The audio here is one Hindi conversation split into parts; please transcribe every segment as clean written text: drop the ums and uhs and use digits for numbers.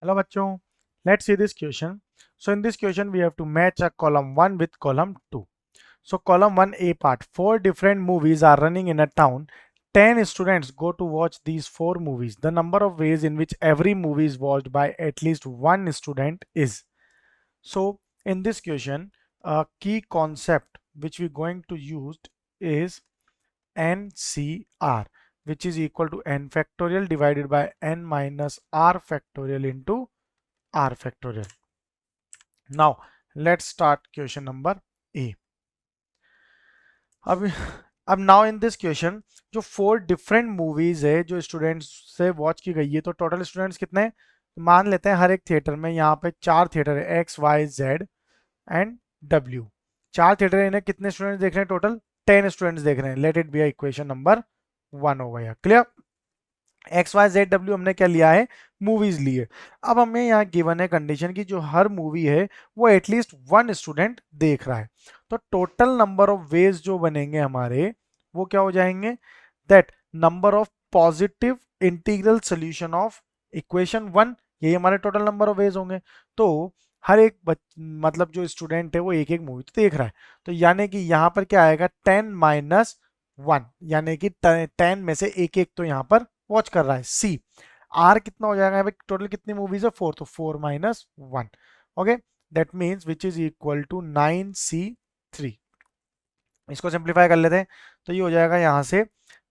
Hello bachcho, let's see this question. So in this question we have to match a column 1 with column 2. So column 1A part, 4 different movies are running in a town. 10 students go to watch these 4 movies. The number of ways in which every movie is watched by at least one student is. So in this question, a key concept which we're going to use is NCR, which is equal to n factorial divided by n minus r factorial into r factorial. Now let's start question number A. अब अब नाउ इन दिस क्वेश्चन जो 4 डिफरेंट मूवीज है जो स्टूडेंट्स से वॉच की गई है, तो टोटल स्टूडेंट्स कितने हैं? मान लेते हैं हर एक थिएटर में यहाँ पे 4 थिएटर है, X Y Z and W. 4 theatre है, इन्हें कितने स्टूडेंट्स देख रहे हैं? टोटल 10 स्टूडेंट्स देख रहे हैं। Let it be equation number 1 हो गया। Clear? X Y Z W हमने क्या लिया है? मूवीज लिए। अब हमें यहाँ गिवन है कंडीशन की जो हर मूवी है वो एटलीस्ट वन स्टूडेंट देख रहा है। तो टोटल नंबर ऑफ वेज जो बनेंगे हमारे वो क्या हो जाएंगे? That number of positive integral solution of equation 1, यही हमारे टोटल नंबर ऑफ वेज होंगे। तो हर एक मतलब जो स्टूडेंट है वो एक एक मूवी तो देख रहा है, तो यानी कि यहाँ पर क्या आएगा? 10 माइनस 1, यानी कि 10 में से एक एक तो यहाँ पर वॉच कर रहा है। सी आर कितना हो जाएगा? टोटल कितनी मूवीज है? 4, तो 4 minus 1। Okay, that means which is equal to 9C3। इसको सिंप्लीफाई कर लेते हैं, तो ये हो जाएगा यहाँ से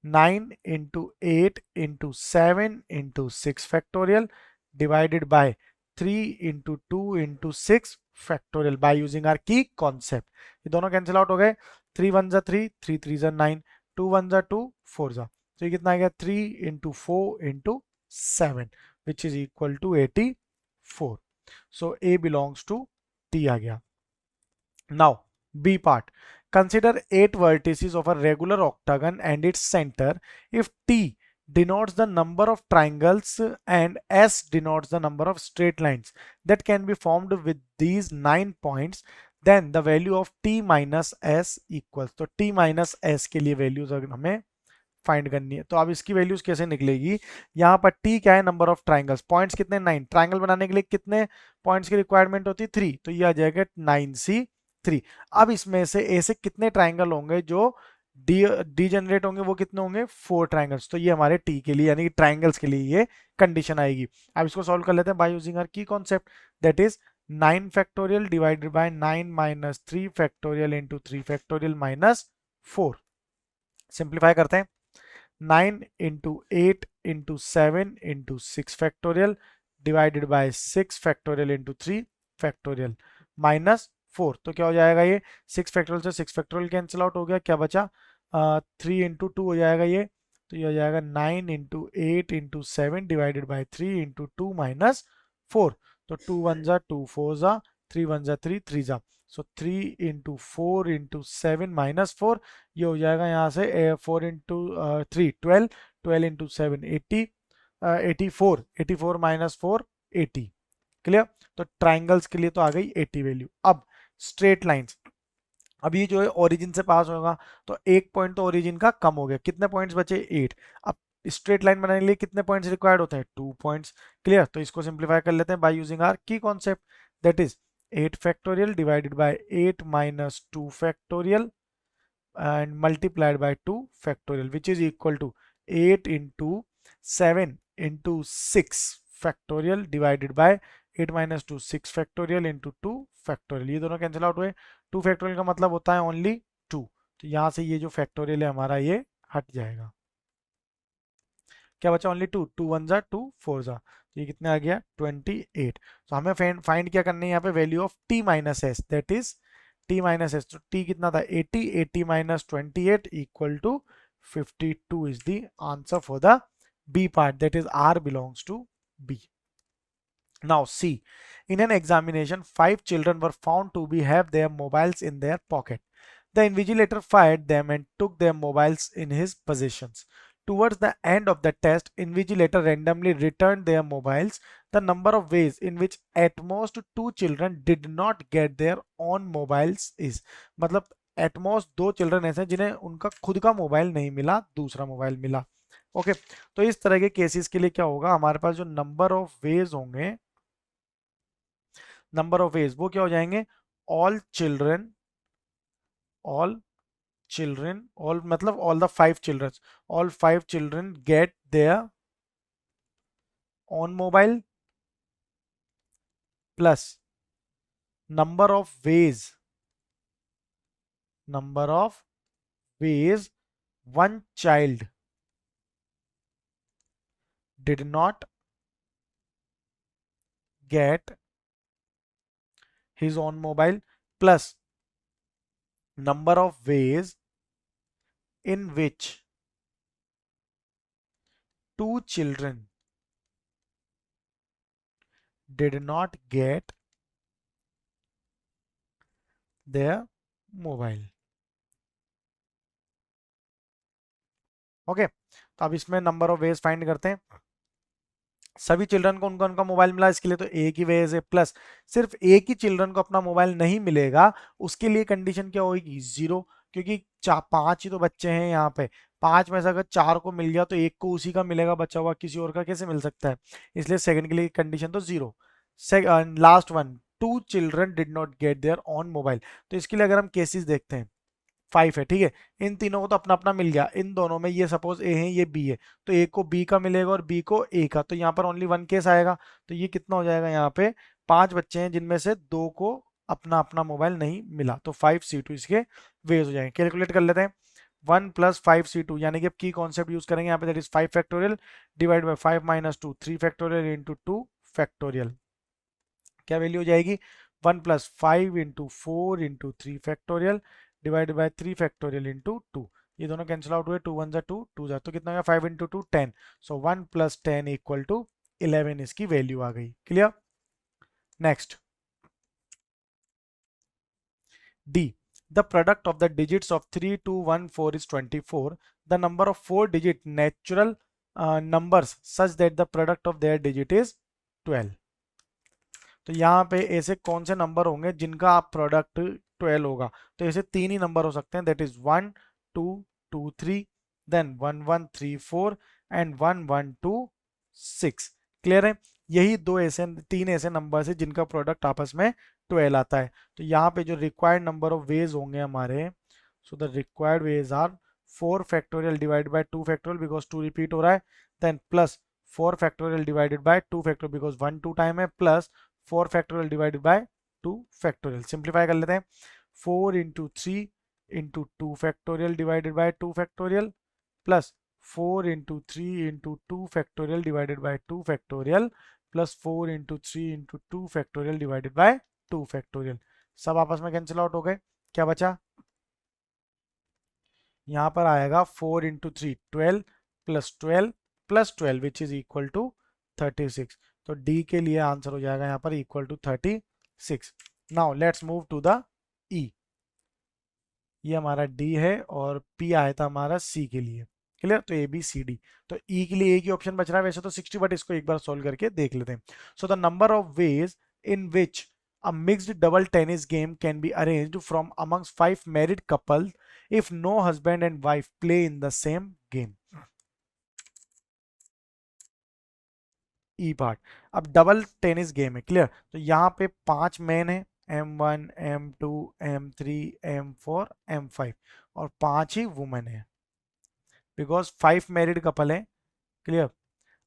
9 into 8 into 7 into 6 factorial divided by 3 into 2 into 6 factorial by using R की कॉन्सेप्ट। ये दोनों कैंसिल आउट हो गए। 3 1 जा 3, 3 3 जा 9, 2 1 जा 2, 4 जा, तो ये कितना आ गया? 3 into 4 into 7 which is equal to 84। So A belongs to T आ गया। Now, B part. Consider 8 vertices of a regular octagon and its center. If T denotes the number of triangles and S denotes the number of straight lines that can be formed with these 9 points, then the value of T minus S equals. तो T minus S के लिए वैल्यूज अगर हमें फाइंड करनी है, तो अब इसकी वैल्यूज कैसे निकलेगी? यहाँ पर T क्या है? Number of triangles. पॉइंट्स कितने? 9। ट्राइंगल बनाने के लिए कितने पॉइंट्स की रिक्वायरमेंट होती है? 3, तो ये आ जाएगा 9C3। अब इसमें से ऐसे कितने ट्राइंगल होंगे जो डी जनरेट होंगे? वो कितने होंगे? 4 ट्राइंगल्स। तो ये हमारे टी के लिए यानी कि ट्राइंगल्स के लिए ये कंडीशन आएगी। अब इसको सॉल्व कर लेते हैं बाय यूजिंग आवर की concept, that is 9 factorial divided bye 9 minus 3 factorial into 3 factorial minus 4। Simplify करते हैं। 9 into 8 into 7 into 6 factorial divided bye 6 factorial into 3 factorial minus 4। तो क्या हो जाएगा? ये 6 फैक्टोरियल से 6 फैक्टोरियल कैंसिल आउट हो गया, क्या बचा? 3 इंटू 2 हो जाएगा ये, तो ये हो जाएगा 9 into 8 into 7 divided by 3 into 2 minus 4। तो 2 1 जा 2 4 जा 3 1 जा 3 3 जा, सो 3 इंटू 4 इंटू 7 माइनस 4, ये हो जाएगा यहाँ से 4 इंटू 3 12, 12 इंटू 7 80, 84, 84 माइनस 4 80। क्लियर? तो ट्राइंगल्स के लिए तो आ गई 80 वैल्यू। अब स्ट्रेट लाइंस, अब ये जो है ओरिजिन से पास होगा, तो एक पॉइंट तो ओरिजिन का कम हो गया। कितने पॉइंट्स बचे? 8। अब स्ट्रेट लाइन बनाने के लिए कितने पॉइंट्स रिक्वायर्ड होते हैं? 2 पॉइंट्स। क्लियर? तो इसको सिंप्लीफाई कर लेते हैं बाय यूजिंग आर की concept, that is 8 factorial divided bye 8 minus 2 factorial and multiplied by 2 factorial which is equal to 8 into 7 into 6 factorial divided by 8 minus 2 6 factorial into 2 factorial। ये दोनों कैंसिल आउट हुए। 2 फैक्टोरियल का मतलब होता है ओनली 2, तो यहाँ से ये जो फैक्टोरियल है हमारा ये हट जाएगा। क्या बचा? ओनली 2, 2 1 जा 2 4 जा, तो ये कितने आ गया? 28। तो हमें फाइंड क्या करनी है यहाँ पे? Value of t minus S, that is t minus S. तो t कितना था? 80, 80 minus 28 equal to 52 is the answer for the B part, that is R belongs to B. Now C, in an examination 5 children were found to be have their mobiles in their pocket. The invigilator fired them and took their mobiles in his possessions. Towards the end of the test, invigilator randomly returned their mobiles. The number of ways in which at most 2 children did not get their own mobiles is, मतलब at most 2 चिल्ड्रन ऐसे हैं जिन्हें उनका खुद का मोबाइल नहीं मिला, दूसरा मोबाइल मिला। ओके, तो इस तरह के केसेस के लिए क्या होगा? हमारे पास जो नंबर ऑफ वेज होंगे नंबर ऑफ वेज वो क्या हो जाएंगे, all children, all children, all मतलब all the 5 children, all 5 children get there on mobile plus number of ways, number of ways one child did not get his own mobile plus number of ways in which 2 children did not get their mobile. Okay तो अब इसमें नंबर ऑफ वेज फाइंड करते हैं। सभी चिल्ड्रन को उनका उनका मोबाइल मिला, इसके लिए तो एक ही वेज है, प्लस सिर्फ एक ही चिल्ड्रन को अपना मोबाइल नहीं मिलेगा, उसके लिए कंडीशन क्या होगी, 0, क्योंकि 5 ही तो बच्चे हैं यहाँ पे, 5 में से अगर 4 को मिल गया तो एक को उसी का मिलेगा, बचा हुआ किसी और का कैसे मिल सकता है, इसलिए सेकंड के लिए कंडीशन तो 0। Last one, 2 children did not get there on mobile, तो इसके लिए अगर हम केसेस देखते हैं 5 है, ठीक है, इन तीनों को तो अपना अपना मिल गया, इन दोनों में ये सपोज ए है ये बी है, तो ए को बी का मिलेगा और बी को ए का, तो यहाँ पर ओनली वन केस आएगा, तो ये कितना हो जाएगा, यहाँ पे 5 बच्चे हैं जिनमें से 2 को अपना अपना मोबाइल नहीं मिला, तो 5C2 इसके वेज हो जाएंगे। कैलकुलेट कर लेते हैं, 1 + 5C2 यानी कि अब की कॉन्सेप्ट यूज करेंगे यहाँ पे, that is 5 factorial divide by 5 - 2 3 factorial into 2 factorial, क्या वैल्यू हो जाएगी, 1 + 5 × 4 × 3 factorial divided by 3 factorial into 2, ये दोनों कैंसिल आउट हुए, 2 × 1 = 2, 2 × तो कितना हो गया, 5 × 2 10, सो 1 + 10 = 11 इसकी वैल्यू आ गई। Clear. Next D, the product of the digits of 3 2 1 4 is 24, the number of 4 digit natural numbers such that the product of their digit is 12। तो यहाँ पे ऐसे कौन से नंबर होंगे जिनका आप प्रोडक्ट 12 होगा, तो ऐसे 3 ही नंबर हो सकते हैं, that is 1 2 2 3, then 1 1 3 4 and 1 1 2 6। Clear है, यही 3 ऐसे नंबर है जिनका प्रोडक्ट आपस में 12 आता है। तो यहाँ पे जो रिक्वायर्ड नंबर ऑफ वेज होंगे हमारे, so the required ways are 4 factorial divided by 2 factorial because 2 repeat हो रहा है, then plus 4 factorial divided by 2 factorial because 1 2 time है, plus 4 factorial divided by 2 factorial. Simplify कर लेते हैं, 4 × 3 × 2 factorial divided by 2 factorial plus 4 × 3 × 2 factorial divided by 2 factorial plus 4 × 3 × 2 factorial divided by 2 factorial. सब आपस में कैंसिल आउट हो गए, क्या बचा, यहाँ पर आएगा 4 × 3 12 plus 12 plus 12 which is equal to 36। तो डी के लिए आंसर हो जाएगा यहाँ पर equal to 36। Now let's move to the E, ये हमारा डी है और पी आया था हमारा सी के लिए। क्लियर, तो ए बी सी डी, तो ई के लिए एक ही ऑप्शन बच रहा है वैसे तो 60, बट इसको एक बार सॉल्व करके देख लेते हैं। So the number of ways in which a mixed double tennis game can be arranged from amongst 5 married couples if no husband and wife play in the same game। E part, अब डबल टेनिस गेम है, क्लियर, तो यहाँ पे 5 मैन है, M1 M2 M3 M4 M5 और 5 ही वुमेन है बिकॉज 5 मैरिड कपल है। क्लियर,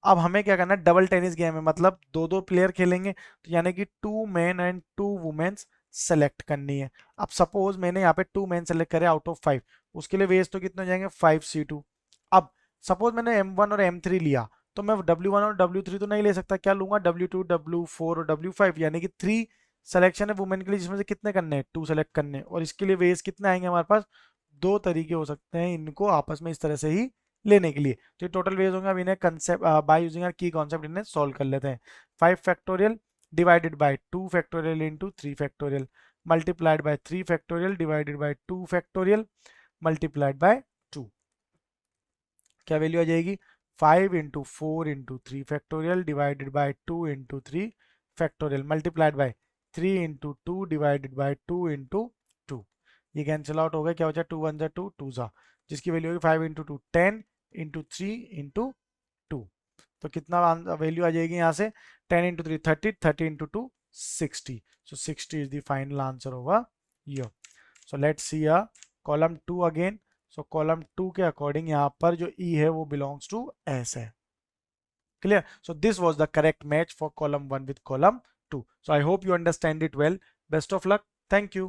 अब हमें क्या करना है, डबल टेनिस गेम है मतलब 2 2 प्लेयर खेलेंगे, तो यानी कि 2 मैन एंड 2 वुमेन्स सेलेक्ट करनी है। अब सपोज मैंने यहाँ पे 2 मैन सेलेक्ट करे आउट ऑफ 5, उसके लिए वेज तो कितने हो जाएंगे, 5C2। अब सपोज मैंने M1 और M3 लिया, तो मैं W1 और W3 तो नहीं ले सकता, क्या लूंगा, W2 W4 और W5, यानी कि 3 सिलेक्शन है वुमेन के लिए, जिसमें से कितने करने हैं, 2 सेलेक्ट करने हैं, और इसके लिए वेज कितने आएंगे हमारे पास, 2 तरीके हो सकते हैं इनको आपस में इस तरह से ही लेने के लिए। तो ये टोटल वेज होंगे, अब इन्हें कंसेप्ट बाय यूजिंग आवर की कॉन्सेप्ट इन्हें सॉल्व कर लेते हैं। 5 factorial divided by 2 factorial into 3 factorial multiplied by 3 factorial divided by 2 factorial multiplied by 2, क्या वैल्यू आ जाएगी, 5 × 4 × 3 factorial divided by 2 × 3 factorial multiplied by 3 × 2 divided by 2 × 2, ये कैंसिल आउट हो गया, क्या हो जाए, 2 1 = 2 2 सा, जिसकी वैल्यू होगी 5 × 2 10 × 3 × 2, तो कितना वैल्यू आ जाएगी यहाँ से, 10 × 3 30 30 × 2 60. So 60 is the final answer over here. So let's see column 2 again. So column 2 के according यहाँ पर जो E है वो belongs to S है. Clear? So this was the correct match for column 1 with column 2. So I hope you understand it well. Best of luck. Thank you.